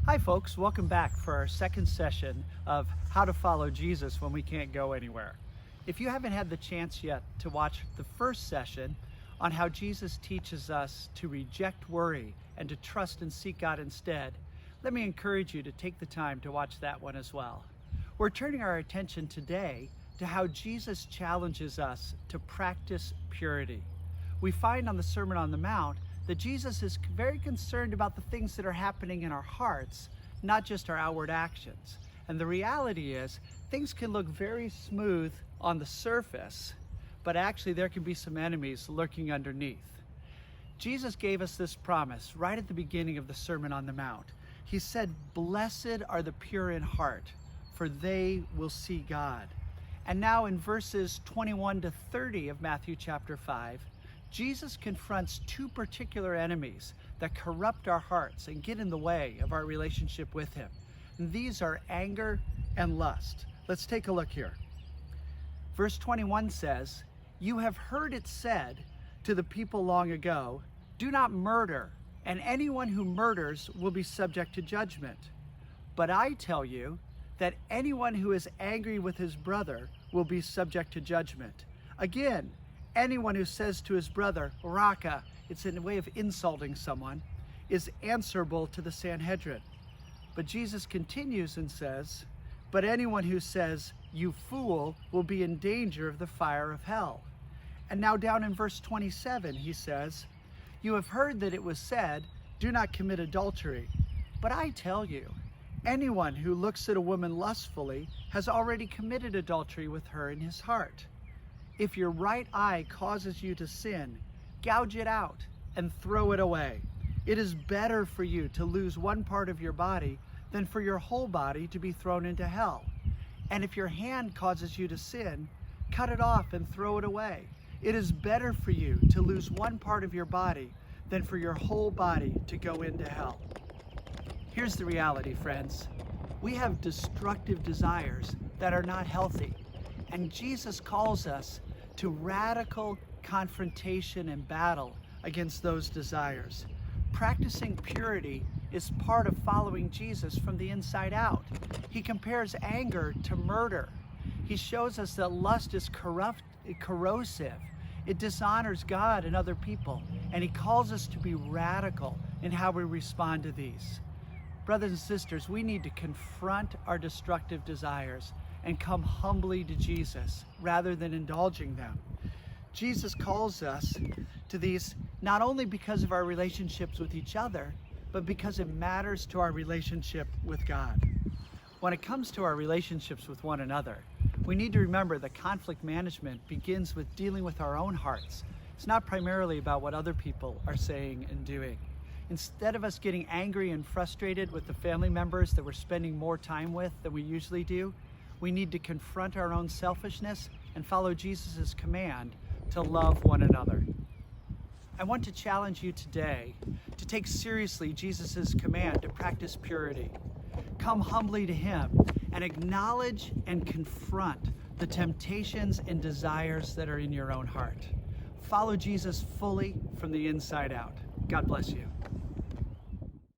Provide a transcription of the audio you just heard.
Hi folks, welcome back for our second session of How to Follow Jesus When We Can't Go Anywhere. If you haven't had the chance yet to watch the first session on how Jesus teaches us to reject worry and to trust and seek God instead, let me encourage you to take the time to watch that one as well. We're turning our attention today to how Jesus challenges us to practice purity. We find on the Sermon on the Mount that Jesus is very concerned about the things that are happening in our hearts, not just our outward actions. And the reality is, things can look very smooth on the surface, but actually there can be some enemies lurking underneath. Jesus gave us this promise right at the beginning of the Sermon on the Mount. He said, "Blessed are the pure in heart, for they will see God." And now in verses 21 to 30 of Matthew chapter 5, Jesus confronts two particular enemies that corrupt our hearts and get in the way of our relationship with Him. And these are anger and lust. Let's take a look here. Verse 21 says, "You have heard it said to the people long ago, 'Do not murder, and anyone who murders will be subject to judgment.' But I tell you that anyone who is angry with his brother will be subject to judgment. Again, anyone who says to his brother, 'Raka,' it's in a way of insulting someone, is answerable to the Sanhedrin." But Jesus continues and says, "But anyone who says, 'You fool,' will be in danger of the fire of hell." And now down in verse 27, he says, "You have heard that it was said, 'Do not commit adultery.' But I tell you, anyone who looks at a woman lustfully has already committed adultery with her in his heart. If your right eye causes you to sin, gouge it out and throw it away. It is better for you to lose one part of your body than for your whole body to be thrown into hell. And if your hand causes you to sin, cut it off and throw it away. It is better for you to lose one part of your body than for your whole body to go into hell." Here's the reality, friends. We have destructive desires that are not healthy. And Jesus calls us to radical confrontation and battle against those desires. Practicing purity is part of following Jesus from the inside out. He compares anger to murder. He shows us that lust is corrosive. It dishonors God and other people. And he calls us to be radical in how we respond to these. Brothers and sisters, we need to confront our destructive desires and come humbly to Jesus rather than indulging them. Jesus calls us to these not only because of our relationships with each other, but because it matters to our relationship with God. When it comes to our relationships with one another, we need to remember that conflict management begins with dealing with our own hearts. It's not primarily about what other people are saying and doing. Instead of us getting angry and frustrated with the family members that we're spending more time with than we usually do, we need to confront our own selfishness and follow Jesus' command to love one another. I want to challenge you today to take seriously Jesus' command to practice purity. Come humbly to Him and acknowledge and confront the temptations and desires that are in your own heart. Follow Jesus fully from the inside out. God bless you.